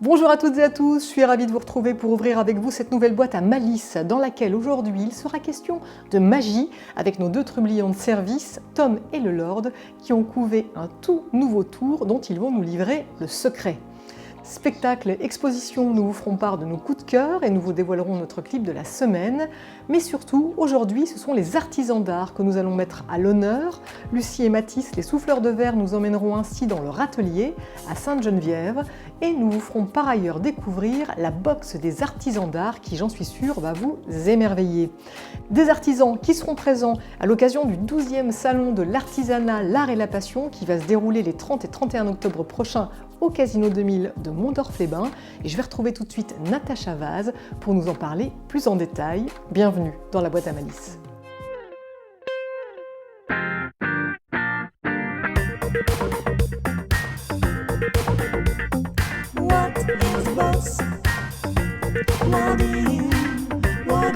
Bonjour à toutes et à tous, je suis ravie de vous retrouver pour ouvrir avec vous cette nouvelle boîte à malice dans laquelle aujourd'hui il sera question de magie avec nos deux trublions de service, Tom et le Lord, qui ont couvé un tout nouveau tour dont ils vont nous livrer le secret. Spectacle, exposition, nous vous ferons part de nos coups de cœur et nous vous dévoilerons notre clip de la semaine. Mais surtout, aujourd'hui, ce sont les artisans d'art que nous allons mettre à l'honneur. Lucie et Mathis, les souffleurs de verre, nous emmèneront ainsi dans leur atelier à Sainte-Geneviève et nous vous ferons par ailleurs découvrir la boxe des artisans d'art qui, j'en suis sûre, va vous émerveiller. Des artisans qui seront présents à l'occasion du 12e salon de l'artisanat, l'art et la passion qui va se dérouler les 30 et 31 octobre prochains au Casino 2000 de Mondorf-les-Bains. Et je vais retrouver tout de suite Natacha Vaz pour nous en parler plus en détail. Bienvenue dans la boîte à malice. What is a box? What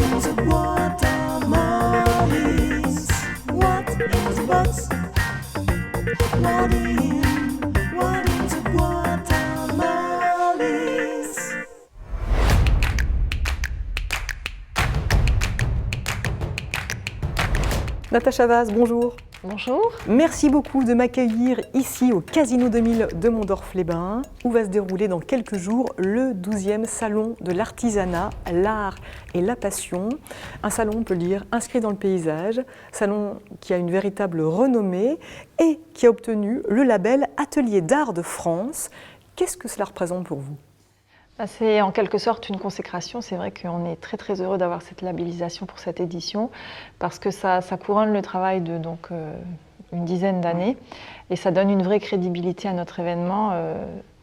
is a boîte à malice? What is a box? What is a boîte à malice? Natacha Vaz, bonjour. Bonjour. Merci beaucoup de m'accueillir ici au Casino 2000 de Mondorf-les-Bains, où va se dérouler dans quelques jours le 12e salon de l'artisanat, l'art et la passion. Un salon, on peut le dire, inscrit dans le paysage, salon qui a une véritable renommée et qui a obtenu le label Atelier d'art de France. Qu'est-ce que cela représente pour vous ? C'est en quelque sorte une consécration. C'est vrai qu'on est très très heureux d'avoir cette labellisation pour cette édition parce que ça couronne le travail de une dizaine d'années et ça donne une vraie crédibilité à notre événement,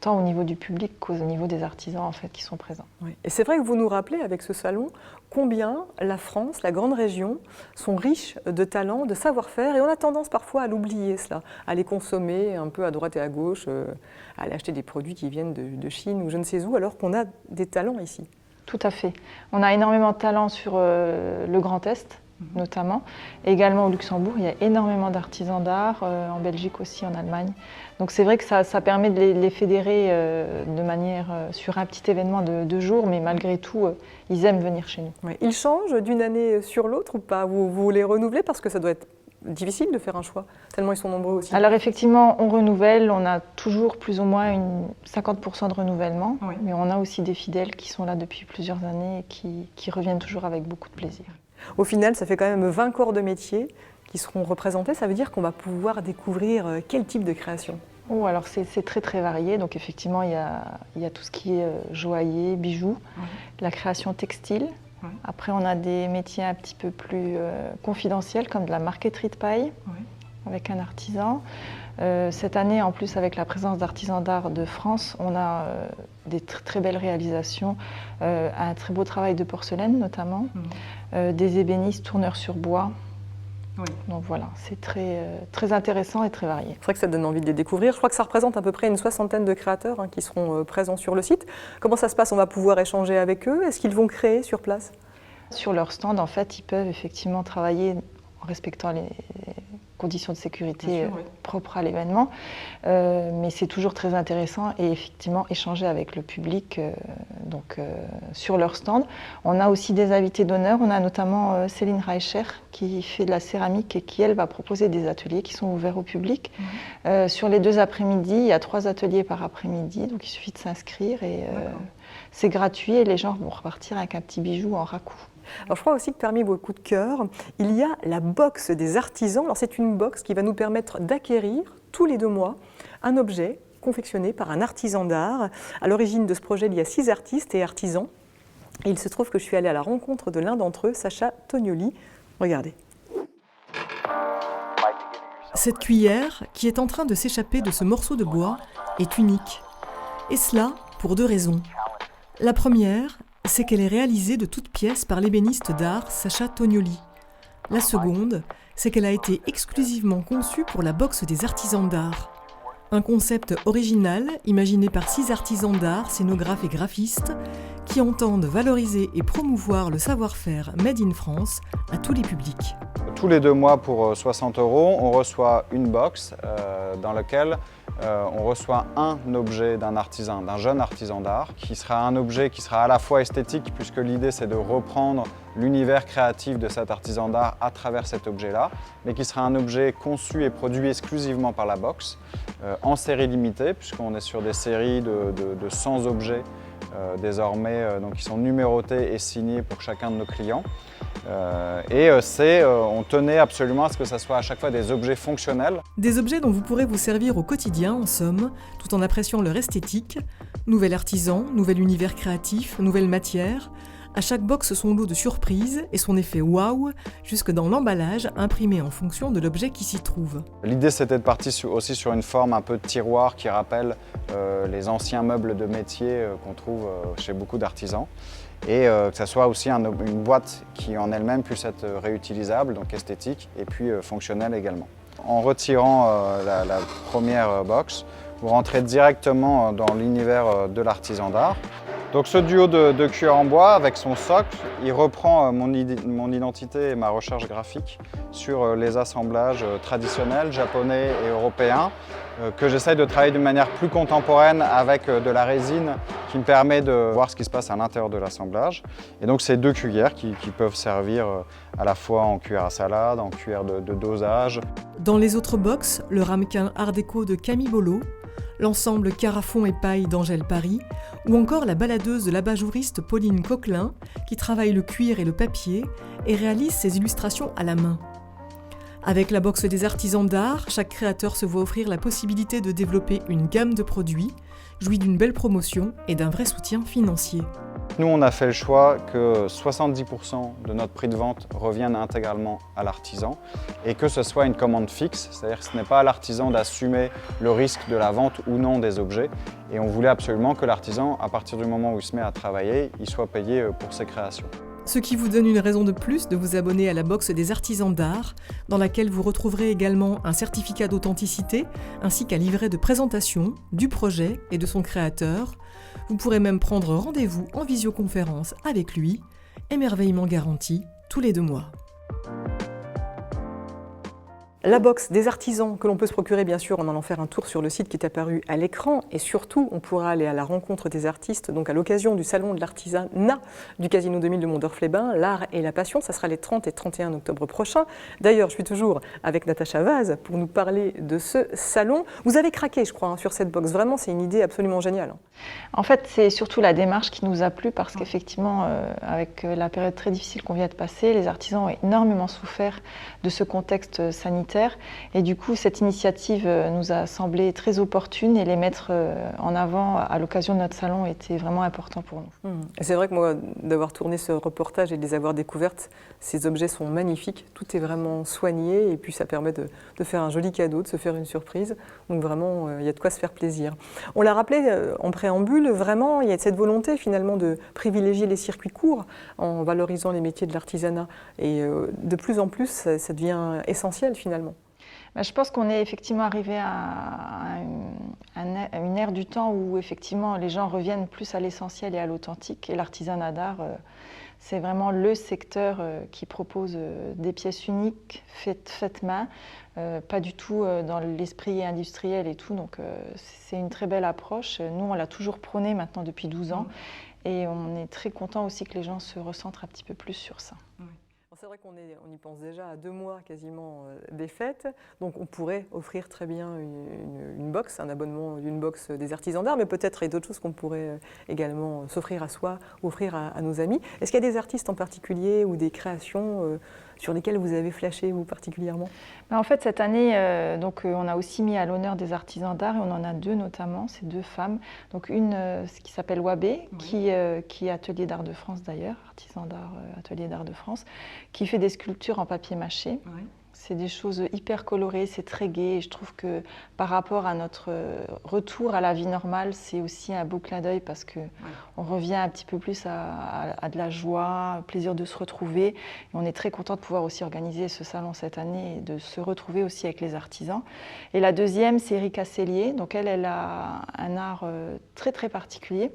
tant au niveau du public qu'au niveau des artisans en fait, qui sont présents. Oui. Et c'est vrai que vous nous rappelez avec ce salon combien la France, la grande région, sont riches de talents, de savoir-faire et on a tendance parfois à l'oublier cela, à les consommer un peu à droite et à gauche, à aller acheter des produits qui viennent de Chine ou je ne sais où alors qu'on a des talents ici. Tout à fait. On a énormément de talents sur le Grand Est, notamment. Et également au Luxembourg, il y a énormément d'artisans d'art, en Belgique aussi, en Allemagne. Donc c'est vrai que ça permet de les fédérer de manière sur un petit événement de 2 jours, mais malgré tout, ils aiment venir chez nous. Oui. Ils changent d'une année sur l'autre ou pas ? Vous les renouvelez parce que ça doit être difficile de faire un choix, tellement ils sont nombreux aussi. Alors effectivement, on renouvelle, on a toujours plus ou moins 50% de renouvellement, Oui. mais on a aussi des fidèles qui sont là depuis plusieurs années et qui reviennent toujours avec beaucoup de plaisir. Au final, ça fait quand même 20 corps de métier qui seront représentés. Ça veut dire qu'on va pouvoir découvrir quel type de création ? Oh, alors c'est très très varié. Donc effectivement, il y a tout ce qui est joaillier, bijoux, la création textile. Après, on a des métiers un petit peu plus confidentiels comme de la marqueterie de paille avec un artisan. Cette année, en plus, avec la présence d'artisans d'art de France, on a des très belles réalisations, un très beau travail de porcelaine notamment, des ébénistes, tourneurs sur bois. Oui. Donc voilà, c'est très intéressant et très varié. C'est vrai que ça donne envie de les découvrir. Je crois que ça représente à peu près une 60aine de créateurs qui seront présents sur le site. Comment ça se passe ? On va pouvoir échanger avec eux. Est-ce qu'ils vont créer sur place ? Sur leur stand, en fait, ils peuvent effectivement travailler en respectant les conditions de sécurité propres à l'événement. Mais c'est toujours très intéressant et effectivement échanger avec le public sur leur stand. On a aussi des invités d'honneur. On a notamment Céline Reicher qui fait de la céramique et qui, elle, va proposer des ateliers qui sont ouverts au public. Sur les 2 après-midi, il y a 3 ateliers par après-midi, donc il suffit de s'inscrire et c'est gratuit et les gens vont repartir avec un petit bijou en racoup. Alors je crois aussi que parmi vos coups de cœur, il y a la box des artisans. Alors c'est une box qui va nous permettre d'acquérir tous les 2 mois un objet confectionné par un artisan d'art. À l'origine de ce projet, il y a 6 artistes et artisans. Et il se trouve que je suis allée à la rencontre de l'un d'entre eux, Sacha Tognoli. Regardez. Cette cuillère, qui est en train de s'échapper de ce morceau de bois, est unique. Et cela pour 2 raisons. La première, c'est qu'elle est réalisée de toutes pièces par l'ébéniste d'art Sacha Tognoli. La seconde, c'est qu'elle a été exclusivement conçue pour la boxe des artisans d'art. Un concept original, imaginé par 6 artisans d'art, scénographes et graphistes, qui entendent valoriser et promouvoir le savoir-faire Made in France à tous les publics. Tous les 2 mois pour 60 €, on reçoit une box dans laquelle on reçoit un objet d'un artisan, d'un jeune artisan d'art, qui sera un objet qui sera à la fois esthétique, puisque l'idée c'est de reprendre l'univers créatif de cet artisan d'art à travers cet objet-là, mais qui sera un objet conçu et produit exclusivement par la box, en série limitée, puisqu'on est sur des séries de 100 objets désormais, donc qui sont numérotés et signés pour chacun de nos clients. On tenait absolument à ce que ça soit à chaque fois des objets fonctionnels. Des objets dont vous pourrez vous servir au quotidien, en somme, tout en appréciant leur esthétique. Nouvel artisan, nouvel univers créatif, nouvelle matière. À chaque box, son lot de surprises et son effet waouh, jusque dans l'emballage imprimé en fonction de l'objet qui s'y trouve. L'idée, c'était de partir aussi sur une forme un peu de tiroir qui rappelle les anciens meubles de métier qu'on trouve chez beaucoup d'artisans. Et que ça soit aussi une boîte qui en elle-même puisse être réutilisable, donc esthétique, et puis fonctionnelle également. En retirant la première box, vous rentrez directement dans l'univers de l'artisan d'art. Donc ce duo de cuir en bois avec son socle, il reprend mon identité et ma recherche graphique sur les assemblages traditionnels japonais et européens que j'essaye de travailler d'une manière plus contemporaine avec de la résine qui me permet de voir ce qui se passe à l'intérieur de l'assemblage. Et donc ces deux cuillères qui peuvent servir à la fois en cuillère à salade, en cuillère de dosage. Dans les autres box, le ramequin art déco de Camille Bolo, l'ensemble carafon et paille d'Angèle Paris, ou encore la baladeuse de l'abat-jouriste Pauline Coquelin, qui travaille le cuir et le papier et réalise ses illustrations à la main. Avec la box des artisans d'art, chaque créateur se voit offrir la possibilité de développer une gamme de produits, jouit d'une belle promotion et d'un vrai soutien financier. Nous, on a fait le choix que 70% de notre prix de vente revienne intégralement à l'artisan et que ce soit une commande fixe, c'est-à-dire que ce n'est pas à l'artisan d'assumer le risque de la vente ou non des objets. Et on voulait absolument que l'artisan, à partir du moment où il se met à travailler, il soit payé pour ses créations. Ce qui vous donne une raison de plus de vous abonner à la box des artisans d'art, dans laquelle vous retrouverez également un certificat d'authenticité, ainsi qu'un livret de présentation du projet et de son créateur. Vous pourrez même prendre rendez-vous en visioconférence avec lui, émerveillement garanti, tous les 2 mois. La box des artisans que l'on peut se procurer bien sûr en allant faire un tour sur le site qui est apparu à l'écran et surtout on pourra aller à la rencontre des artistes donc à l'occasion du salon de l'artisanat du Casino 2000 de Mondorf-les-Bains, l'art et la passion, ça sera les 30 et 31 octobre prochains. D'ailleurs je suis toujours avec Natacha Vaz pour nous parler de ce salon. Vous avez craqué je crois sur cette box, vraiment c'est une idée absolument géniale. En fait c'est surtout la démarche qui nous a plu parce qu'effectivement avec la période très difficile qu'on vient de passer, les artisans ont énormément souffert de ce contexte sanitaire. Et du coup, cette initiative nous a semblé très opportune et les mettre en avant à l'occasion de notre salon était vraiment important pour nous. C'est vrai que moi, d'avoir tourné ce reportage et de les avoir découvertes, ces objets sont magnifiques, tout est vraiment soigné et puis ça permet de faire un joli cadeau, de se faire une surprise. Donc vraiment, il y a de quoi se faire plaisir. On l'a rappelé en préambule, vraiment, il y a cette volonté finalement de privilégier les circuits courts en valorisant les métiers de l'artisanat. Et de plus en plus, ça devient essentiel finalement. Je pense qu'on est effectivement arrivé à une ère du temps où effectivement les gens reviennent plus à l'essentiel et à l'authentique. Et l'artisanat d'art, c'est vraiment le secteur qui propose des pièces uniques, faites main, pas du tout dans l'esprit industriel et tout. Donc c'est une très belle approche. Nous, on l'a toujours prôné maintenant depuis 12 ans. Et on est très content aussi que les gens se recentrent un petit peu plus sur ça. C'est vrai qu'on y pense déjà à 2 mois quasiment des fêtes, donc on pourrait offrir très bien une box, un abonnement d'une box des artisans d'art, mais peut-être il y a d'autres choses qu'on pourrait également s'offrir à soi, offrir à nos amis. Est-ce qu'il y a des artistes en particulier ou des créations sur lesquelles vous avez flashé vous particulièrement? En fait, cette année, on a aussi mis à l'honneur des artisans d'art et on en a 2 notamment, c'est 2 femmes. Donc une qui s'appelle Wabé, qui est atelier d'art de France d'ailleurs, artisan d'art, atelier d'art de France, qui fait des sculptures en papier mâché. C'est des choses hyper colorées, c'est très gai et je trouve que par rapport à notre retour à la vie normale, c'est aussi un beau clin d'œil parce qu'on revient un petit peu plus à de la joie, au plaisir de se retrouver. Et on est très content de pouvoir aussi organiser ce salon cette année et de se retrouver aussi avec les artisans. Et la deuxième, c'est Erika Cellier. Donc elle a un art très très particulier.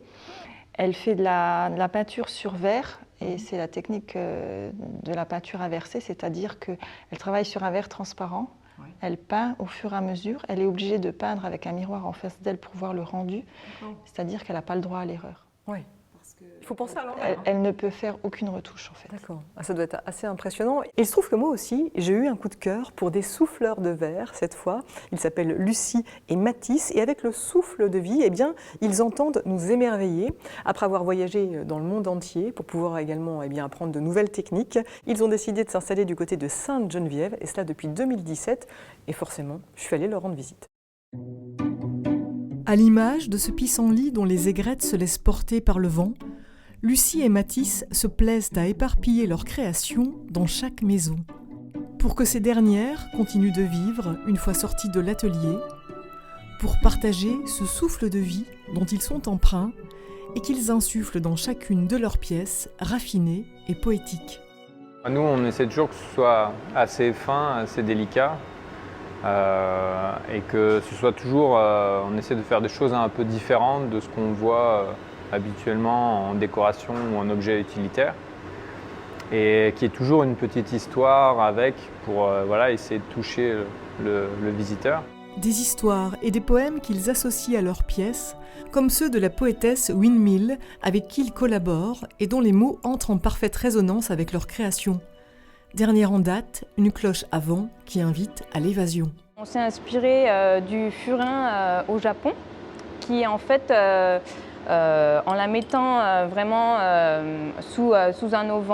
Elle fait de la peinture sur verre. Et c'est la technique de la peinture inversée, c'est-à-dire qu'elle travaille sur un verre transparent Elle peint au fur et à mesure. Elle est obligée de peindre avec un miroir en face d'elle pour voir le rendu. C'est-à-dire qu'elle n'a pas le droit à l'erreur. Oui. Il faut penser à l'envers. Elle ne peut faire aucune retouche en fait. D'accord, ça doit être assez impressionnant. Et il se trouve que moi aussi, j'ai eu un coup de cœur pour des souffleurs de verre cette fois. Ils s'appellent Lucie et Matisse et avec le souffle de vie, eh bien, ils entendent nous émerveiller. Après avoir voyagé dans le monde entier pour pouvoir également apprendre de nouvelles techniques, ils ont décidé de s'installer du côté de Sainte-Geneviève et cela depuis 2017. Et forcément, je suis allée leur rendre visite. À l'image de ce pissenlit dont les aigrettes se laissent porter par le vent, Lucie et Matisse se plaisent à éparpiller leurs créations dans chaque maison. Pour que ces dernières continuent de vivre une fois sorties de l'atelier, pour partager ce souffle de vie dont ils sont empreints et qu'ils insufflent dans chacune de leurs pièces raffinées et poétiques. Nous, on essaie toujours que ce soit assez fin, assez délicat. Et que ce soit toujours, on essaie de faire des choses un peu différentes de ce qu'on voit habituellement en décoration ou en objet utilitaire. Et qu'il y ait toujours une petite histoire avec pour essayer de toucher le visiteur. Des histoires et des poèmes qu'ils associent à leurs pièces, comme ceux de la poétesse Windmill avec qui ils collaborent et dont les mots entrent en parfaite résonance avec leur création. Dernière en date, une cloche à vent qui invite à l'évasion. On s'est inspiré du furin au Japon, qui en fait, en la mettant vraiment sous un auvent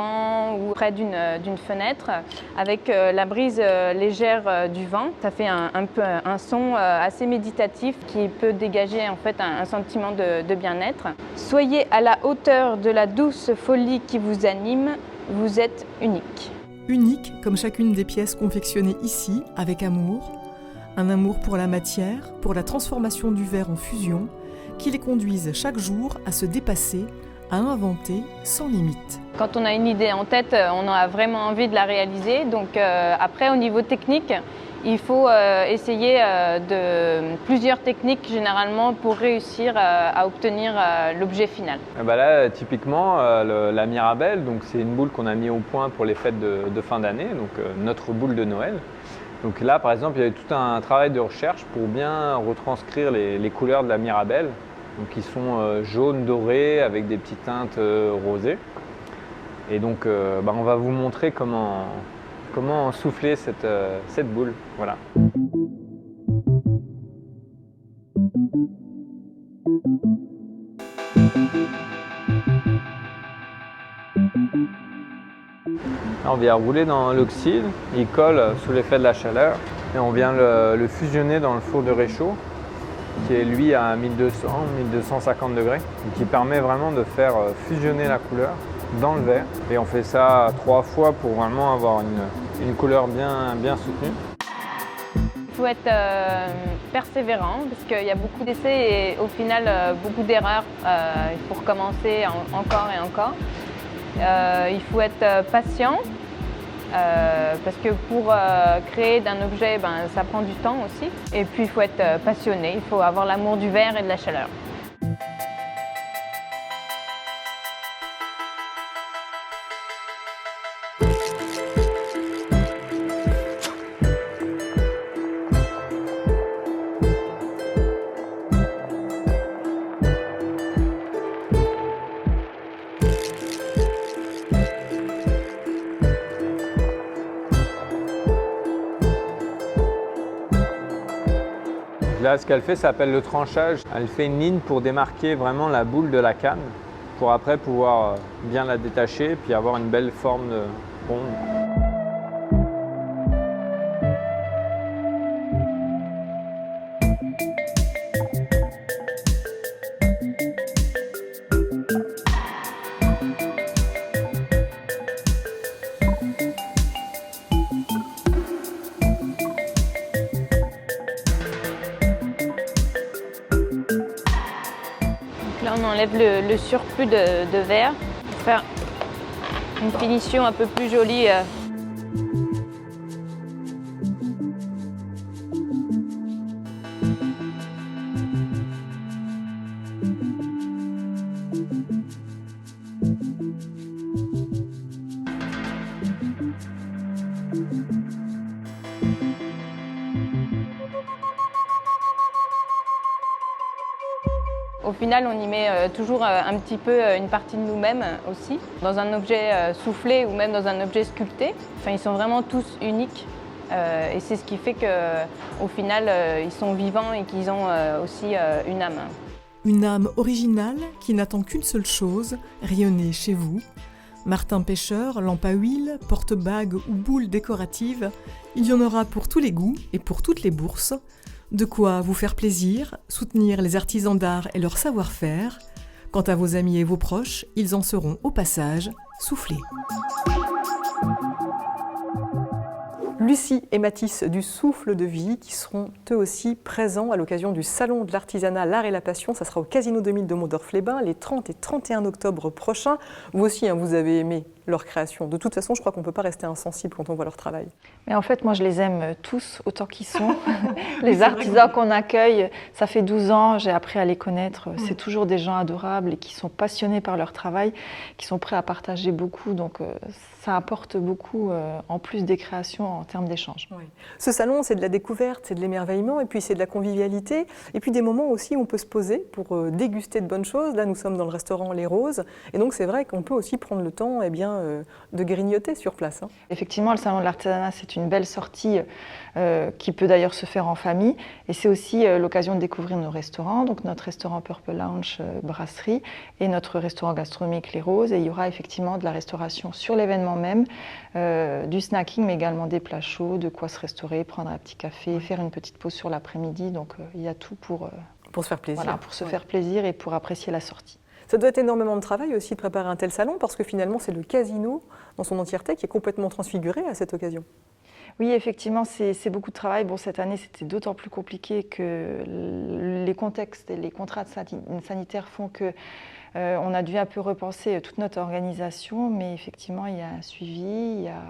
ou près d'une fenêtre, avec la brise légère du vent, ça fait un son assez méditatif qui peut dégager en fait un sentiment de bien-être. Soyez à la hauteur de la douce folie qui vous anime, vous êtes unique. Unique comme chacune des pièces confectionnées ici avec amour, un amour pour la matière, pour la transformation du verre en fusion, qui les conduisent chaque jour à se dépasser, à inventer sans limite. Quand on a une idée en tête, on a vraiment envie de la réaliser. Donc après, au niveau technique, il faut essayer de plusieurs techniques généralement pour réussir à obtenir l'objet final. Là, typiquement, la Mirabelle, c'est une boule qu'on a mis au point pour les fêtes de fin d'année, donc notre boule de Noël. Donc là, par exemple, il y avait tout un travail de recherche pour bien retranscrire les couleurs de la Mirabelle, donc qui sont jaunes dorées avec des petites teintes rosées. Et donc, on va vous montrer comment souffler cette boule. Voilà. Là, on vient rouler dans l'oxyde, il colle sous l'effet de la chaleur et on vient le fusionner dans le four de réchaud qui est lui à 1200-1250 degrés, qui permet vraiment de faire fusionner la couleur dans le verre. Et on fait ça 3 fois pour vraiment avoir une couleur bien soutenue. Il faut être persévérant parce qu'il y a beaucoup d'essais et au final beaucoup d'erreurs. Il faut recommencer encore et encore. Il faut être patient parce que pour créer d'un objet, ça prend du temps aussi. Et puis il faut être passionné, il faut avoir l'amour du verre et de la chaleur. Là, ce qu'elle fait, ça s'appelle le tranchage. Elle fait une ligne pour démarquer vraiment la boule de la canne, pour après pouvoir bien la détacher puis avoir une belle forme ronde. Là, on enlève le surplus de verre pour faire une finition un peu plus jolie. final, on y met toujours un petit peu une partie de nous-mêmes aussi, dans un objet soufflé ou même dans un objet sculpté. Enfin, ils sont vraiment tous uniques et c'est ce qui fait qu'au final, ils sont vivants et qu'ils ont aussi une âme. Une âme originale qui n'attend qu'une seule chose, rayonner chez vous. Martin pêcheur, lampe à huile, porte-bague ou boule décorative, il y en aura pour tous les goûts et pour toutes les bourses. De quoi vous faire plaisir, soutenir les artisans d'art et leur savoir-faire. Quant à vos amis et vos proches, ils en seront au passage soufflés. Lucie et Mathis du Souffle de Vie qui seront eux aussi présents à l'occasion du Salon de l'artisanat, l'art et la passion. Ça sera au Casino 2000 de Mondorf-les-Bains les 30 et 31 octobre prochains. Vous aussi, vous avez aimé leur création. De toute façon, je crois qu'on ne peut pas rester insensible quand on voit leur travail. Mais en fait, moi, je les aime tous autant qu'ils sont. Les artisans qu'on accueille, ça fait 12 ans, j'ai appris à les connaître. C'est toujours des gens adorables et qui sont passionnés par leur travail, qui sont prêts à partager beaucoup. Donc, ça apporte beaucoup, en plus des créations, en termes d'échange. Oui. Ce salon, c'est de la découverte, c'est de l'émerveillement, et puis c'est de la convivialité, et puis des moments aussi où on peut se poser pour déguster de bonnes choses. Là, nous sommes dans le restaurant Les Roses, et donc c'est vrai qu'on peut aussi prendre le temps de grignoter sur place. Effectivement, le Salon de l'artisanat, c'est une belle sortie qui peut d'ailleurs se faire en famille, et c'est aussi l'occasion de découvrir nos restaurants, donc notre restaurant Purple Lounge Brasserie, et notre restaurant gastronomique Les Roses, et il y aura effectivement de la restauration sur l'événement même, du snacking, mais également des plats chauds, de quoi se restaurer, prendre un petit café, faire une petite pause sur l'après-midi. Donc il y a tout pour se faire plaisir. Voilà, pour se faire plaisir et pour apprécier la sortie. Ça doit être énormément de travail aussi de préparer un tel salon parce que finalement c'est le casino dans son entièreté qui est complètement transfiguré à cette occasion. Oui, effectivement, c'est beaucoup de travail. Bon, cette année, c'était d'autant plus compliqué que les contextes et les contraintes sanitaires font que on a dû un peu repenser toute notre organisation, mais effectivement, il y a un suivi, il y a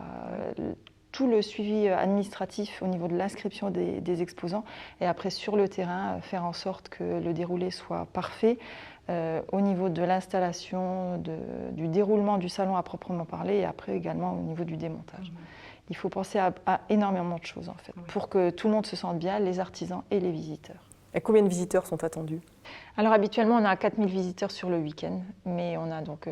tout le suivi administratif au niveau de l'inscription des exposants et après sur le terrain, faire en sorte que le déroulé soit parfait au niveau de l'installation, du déroulement du salon à proprement parler et après également au niveau du démontage. Il faut penser à énormément de choses en fait, pour que tout le monde se sente bien, les artisans et les visiteurs. Et combien de visiteurs sont attendus ? Alors habituellement, on a 4000 visiteurs sur le week-end, mais on a donc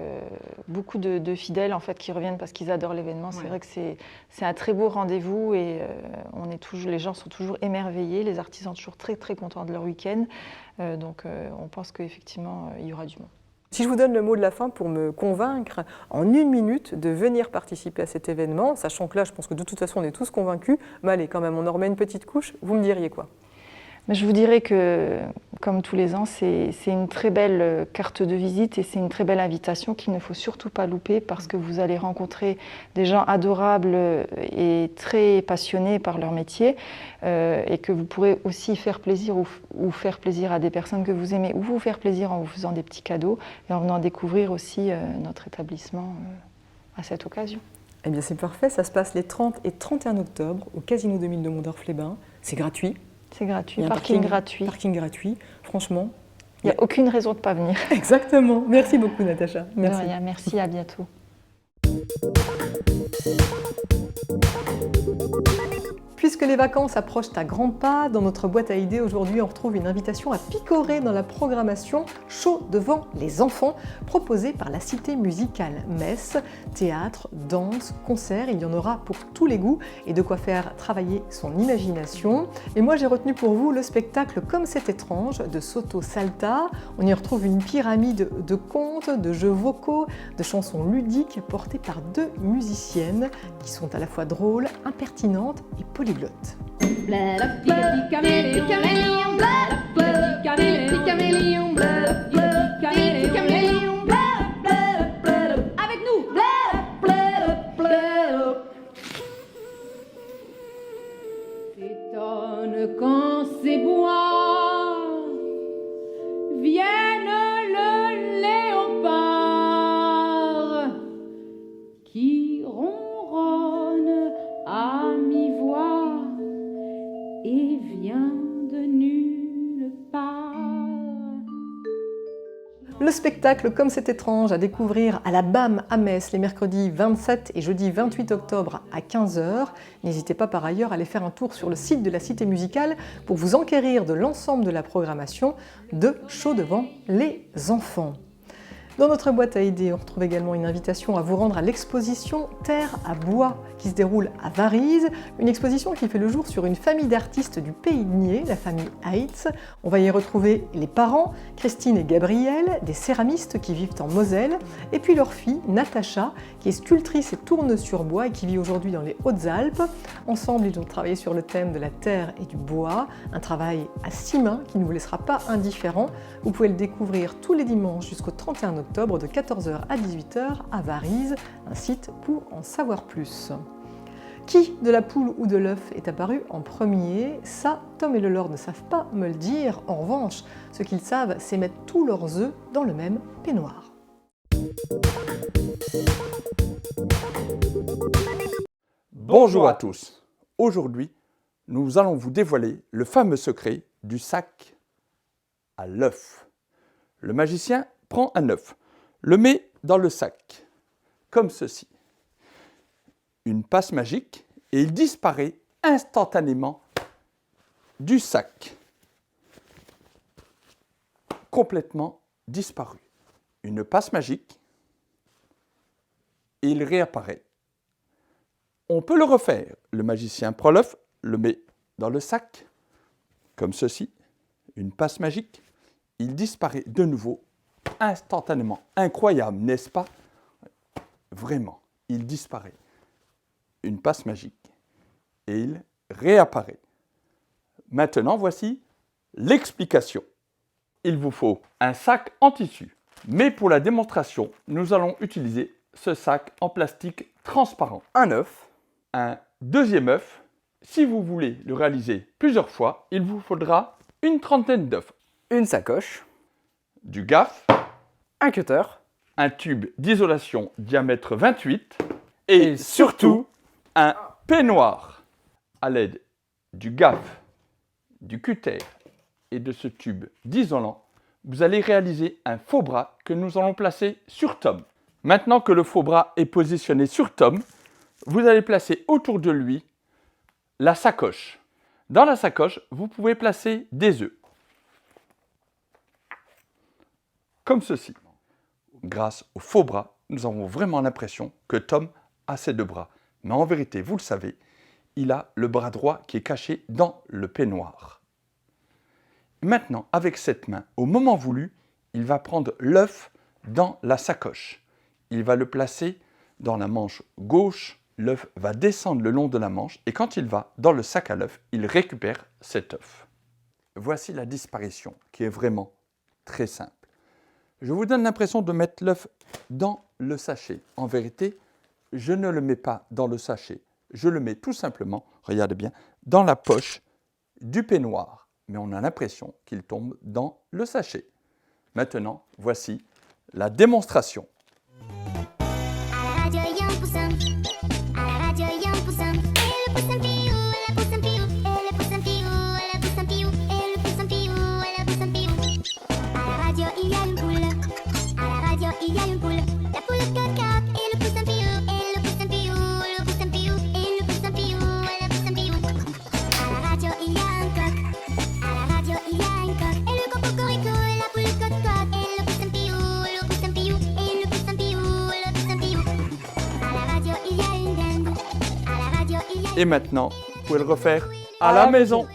beaucoup de fidèles en fait, qui reviennent parce qu'ils adorent l'événement. C'est vrai que c'est un très beau rendez-vous et les gens sont toujours émerveillés, les artisans toujours très très contents de leur week-end. Donc on pense qu'effectivement, il y aura du monde. Si je vous donne le mot de la fin pour me convaincre en 1 minute de venir participer à cet événement, sachant que là, je pense que de toute façon, on est tous convaincus, mais allez, quand même, on en remet une petite couche, vous me diriez quoi ? Mais je vous dirais que, comme tous les ans, c'est une très belle carte de visite et c'est une très belle invitation qu'il ne faut surtout pas louper parce que vous allez rencontrer des gens adorables et très passionnés par leur métier et que vous pourrez aussi faire plaisir ou faire plaisir à des personnes que vous aimez ou vous faire plaisir en vous faisant des petits cadeaux et en venant découvrir aussi notre établissement à cette occasion. Eh bien c'est parfait, ça se passe les 30 et 31 octobre au Casino 2000 de Mondorf-les-Bains, c'est gratuit. C'est gratuit, parking gratuit. Parking gratuit, franchement. Il n'y a aucune raison de ne pas venir. Exactement. Merci beaucoup, Natacha. Merci. De rien, merci, à bientôt. Puisque les vacances approchent à grands pas, dans notre boîte à idées aujourd'hui, on retrouve une invitation à picorer dans la programmation Chaud devant les enfants, proposée par la Cité musicale Metz. Théâtre, danse, concert, il y en aura pour tous les goûts et de quoi faire travailler son imagination. Et moi, j'ai retenu pour vous le spectacle Comme c'est étrange de Soto Salta. On y retrouve une pyramide de contes, de jeux vocaux, de chansons ludiques portées par 2 musiciennes qui sont à la fois drôles, impertinentes et polyglottes. Avec nous. S'étonne quand ces bois viennent le léopard qui ronronne à mi-voix et vient de nulle part. Le spectacle comme c'est étrange à découvrir à la BAM à Metz les mercredis 27 et jeudi 28 octobre à 15 h. N'hésitez pas par ailleurs à aller faire un tour sur le site de la Cité musicale pour vous enquérir de l'ensemble de la programmation de Chaud devant les enfants. Dans notre boîte à idées, on retrouve également une invitation à vous rendre à l'exposition Terre à bois qui se déroule à Varize, une exposition qui fait le jour sur une famille d'artistes du Pays de Nier, la famille Heitz. On va y retrouver les parents, Christine et Gabriel, des céramistes qui vivent en Moselle, et puis leur fille, Natacha, qui est sculptrice et tourneuse sur bois et qui vit aujourd'hui dans les Hautes-Alpes. Ensemble, ils ont travaillé sur le thème de la terre et du bois, un travail à 6 mains qui ne vous laissera pas indifférent. Vous pouvez le découvrir tous les dimanches jusqu'au 31 octobre de 14 h à 18 h à Varize, un site pour en savoir plus. Qui de la poule ou de l'œuf est apparu en premier? Ça, Tom et le Lord ne savent pas me le dire. En revanche, ce qu'ils savent, c'est mettre tous leurs œufs dans le même peignoir. Bonjour à tous. Aujourd'hui, nous allons vous dévoiler le fameux secret du sac à l'œuf. Le magicien prend un œuf, le met dans le sac, comme ceci. Une passe magique et il disparaît instantanément du sac. Complètement disparu. Une passe magique et il réapparaît. On peut le refaire. Le magicien prend l'œuf, le met dans le sac, comme ceci. Une passe magique, il disparaît de nouveau instantanément. Incroyable, n'est-ce pas? Vraiment, il disparaît. Une passe magique et il réapparaît. Maintenant, voici l'explication. Il vous faut un sac en tissu, mais pour la démonstration, nous allons utiliser ce sac en plastique transparent. Un œuf, un deuxième œuf. Si vous voulez le réaliser plusieurs fois, il vous faudra une trentaine d'œufs. Une sacoche, Du gaff, un cutter, un tube d'isolation diamètre 28 et surtout un peignoir. À l'aide du gaff, du cutter et de ce tube d'isolant, vous allez réaliser un faux bras que nous allons placer sur Tom. Maintenant que le faux bras est positionné sur Tom, vous allez placer autour de lui la sacoche. Dans la sacoche, vous pouvez placer des œufs. Comme ceci. Grâce au faux bras, nous avons vraiment l'impression que Tom a ses deux bras. Mais en vérité, vous le savez, il a le bras droit qui est caché dans le peignoir. Maintenant, avec cette main, au moment voulu, il va prendre l'œuf dans la sacoche. Il va le placer dans la manche gauche. L'œuf va descendre le long de la manche et quand il va dans le sac à l'œuf, il récupère cet œuf. Voici la disparition qui est vraiment très simple. Je vous donne l'impression de mettre l'œuf dans le sachet. En vérité, je ne le mets pas dans le sachet. Je le mets tout simplement, regardez bien, dans la poche du peignoir. Mais on a l'impression qu'il tombe dans le sachet. Maintenant, voici la démonstration. Et maintenant, vous pouvez le refaire à la maison.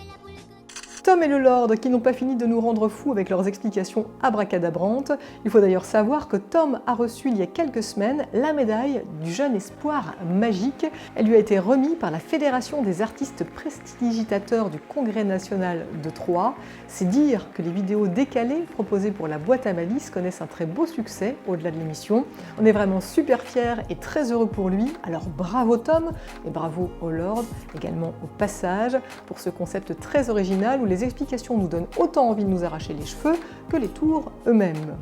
Tom et le Lord qui n'ont pas fini de nous rendre fous avec leurs explications abracadabrantes. Il faut d'ailleurs savoir que Tom a reçu il y a quelques semaines la médaille du jeune espoir magique. Elle lui a été remise par la Fédération des artistes prestidigitateurs du Congrès national de Troyes. C'est dire que les vidéos décalées proposées pour la boîte à malice connaissent un très beau succès au-delà de l'émission. On est vraiment super fiers et très heureux pour lui. Alors bravo Tom et bravo au Lord également au passage pour ce concept très original où les explications nous donnent autant envie de nous arracher les cheveux que les tours eux-mêmes.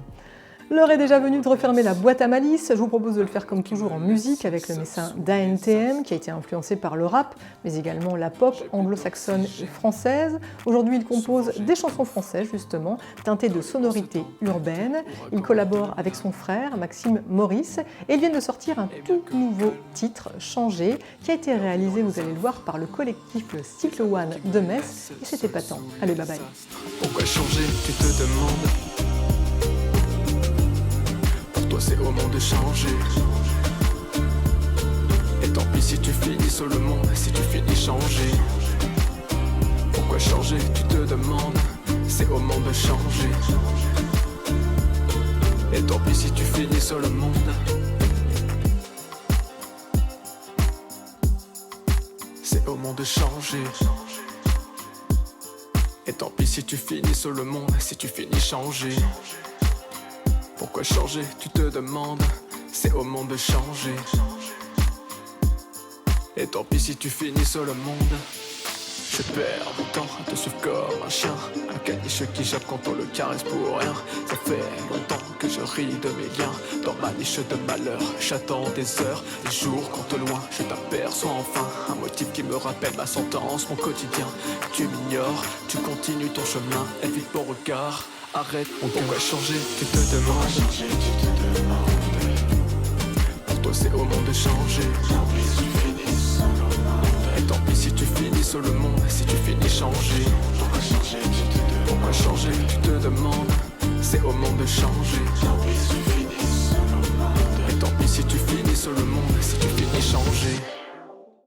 L'heure est déjà venue de refermer la boîte à malice. Je vous propose de le faire comme toujours en musique avec le messin d'ANTM qui a été influencé par le rap, mais également la pop anglo-saxonne et française. Aujourd'hui, il compose des chansons françaises justement, teintées de sonorités urbaines. Il collabore avec son frère Maxime Maurice et ils viennent de sortir un tout nouveau titre, Changer, qui a été réalisé, vous allez le voir, par le collectif Cycle One de Metz et c'est épatant. Allez, bye bye. Pourquoi changer, tu te demandes? Pour toi c'est au monde de changer. Et tant pis si tu finis sur le monde, si tu finis changer. Pourquoi changer, tu te demandes? C'est au monde de changer. Et tant pis si tu finis sur le monde. C'est au monde de changer. Et tant pis si tu finis sur le monde, si tu finis changer. Pourquoi changer, tu te demandes? C'est au monde de changer. Et tant pis si tu finis sur le monde. Je perds mon temps à te suivre comme un chien, un caniche qui jappe quand on le caresse pour rien. Ça fait longtemps que je ris de mes liens. Dans ma niche de malheur, j'attends des heures, des jours quand au loin je t'aperçois enfin. Un motif qui me rappelle ma sentence, mon quotidien. Tu m'ignores, tu continues ton chemin, évite mon regard, arrête mon cœur. Pourquoi changer, tu te demandes? Pour toi c'est au monde de changer. Et tant pis si tu finis sur le monde, si tu finis changer. Pourquoi changer, tu te demandes? C'est au monde de changer.